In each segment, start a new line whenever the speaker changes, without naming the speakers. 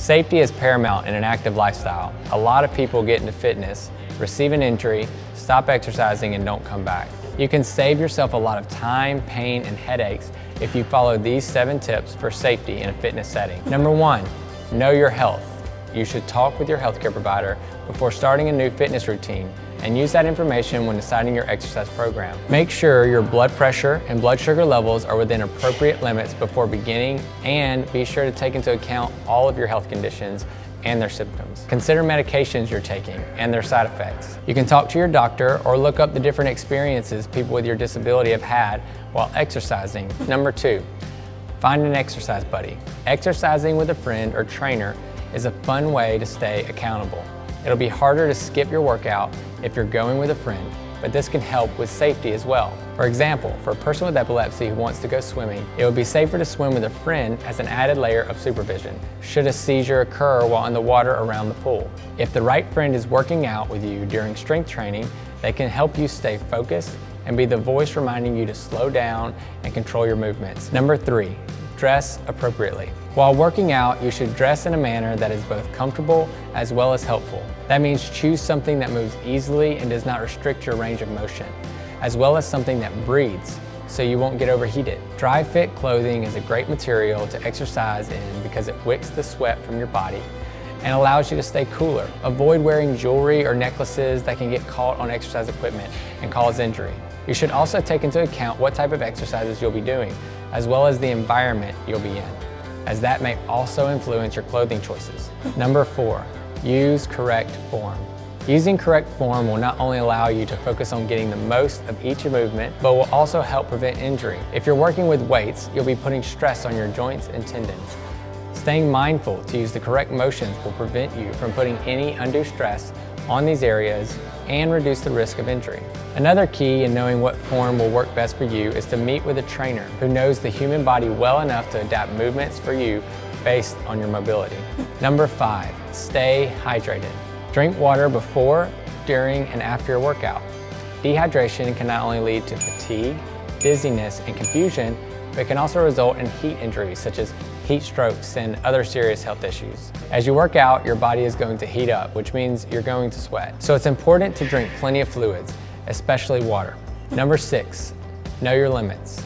Safety is paramount in an active lifestyle. A lot of people get into fitness, receive an injury, stop exercising, and don't come back. You can save yourself a lot of time, pain, and headaches if you follow these 7 tips for safety in a fitness setting. Number 1, know your health. You should talk with your healthcare provider before starting a new fitness routine and use that information when deciding your exercise program. Make sure your blood pressure and blood sugar levels are within appropriate limits before beginning, and be sure to take into account all of your health conditions and their symptoms. Consider medications you're taking and their side effects. You can talk to your doctor or look up the different experiences people with your disability have had while exercising. Number 2, find an exercise buddy. Exercising with a friend or trainer is a fun way to stay accountable. It'll be harder to skip your workout if you're going with a friend, but this can help with safety as well. For example, for a person with epilepsy who wants to go swimming, it would be safer to swim with a friend as an added layer of supervision should a seizure occur while in the water around the pool. If the right friend is working out with you during strength training, they can help you stay focused and be the voice reminding you to slow down and control your movements. Number 3, dress appropriately. While working out, you should dress in a manner that is both comfortable as well as helpful. That means choose something that moves easily and does not restrict your range of motion, as well as something that breathes so you won't get overheated. Dry fit clothing is a great material to exercise in because it wicks the sweat from your body and allows you to stay cooler. Avoid wearing jewelry or necklaces that can get caught on exercise equipment and cause injury. You should also take into account what type of exercises you'll be doing, as well as the environment you'll be in, as that may also influence your clothing choices. Number 4, use correct form. Using correct form will not only allow you to focus on getting the most of each movement, but will also help prevent injury. If you're working with weights, you'll be putting stress on your joints and tendons. Staying mindful to use the correct motions will prevent you from putting any undue stress on these areas and reduce the risk of injury. Another key in knowing what form will work best for you is to meet with a trainer who knows the human body well enough to adapt movements for you based on your mobility. Number 5, stay hydrated. Drink water before, during, and after your workout. Dehydration can not only lead to fatigue, dizziness, and confusion, but it can also result in heat injuries such as heat strokes and other serious health issues. As you work out, your body is going to heat up, which means you're going to sweat. So it's important to drink plenty of fluids, especially water. Number 6, know your limits.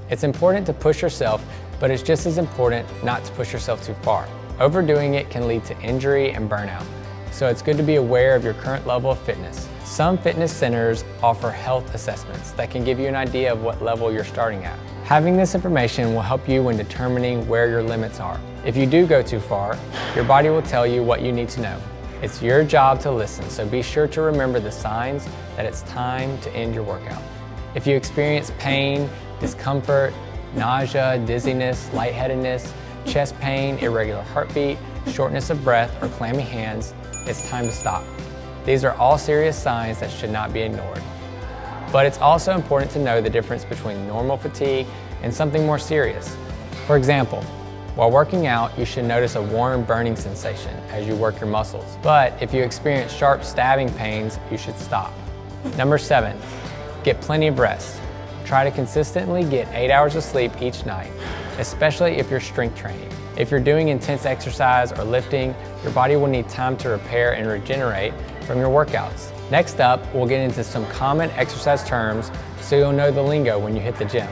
It's important to push yourself, but it's just as important not to push yourself too far. Overdoing it can lead to injury and burnout, so it's good to be aware of your current level of fitness. Some fitness centers offer health assessments that can give you an idea of what level you're starting at. Having this information will help you when determining where your limits are. If you do go too far, your body will tell you what you need to know. It's your job to listen, so be sure to remember the signs that it's time to end your workout. If you experience pain, discomfort, nausea, dizziness, lightheadedness, chest pain, irregular heartbeat, shortness of breath, or clammy hands, it's time to stop. These are all serious signs that should not be ignored. But it's also important to know the difference between normal fatigue and something more serious. For example, while working out, you should notice a warm burning sensation as you work your muscles. But if you experience sharp stabbing pains, you should stop. Number 7, get plenty of rest. Try to consistently get 8 hours of sleep each night, especially if you're strength training. If you're doing intense exercise or lifting, your body will need time to repair and regenerate from your workouts. Next up, we'll get into some common exercise terms so you'll know the lingo when you hit the gym.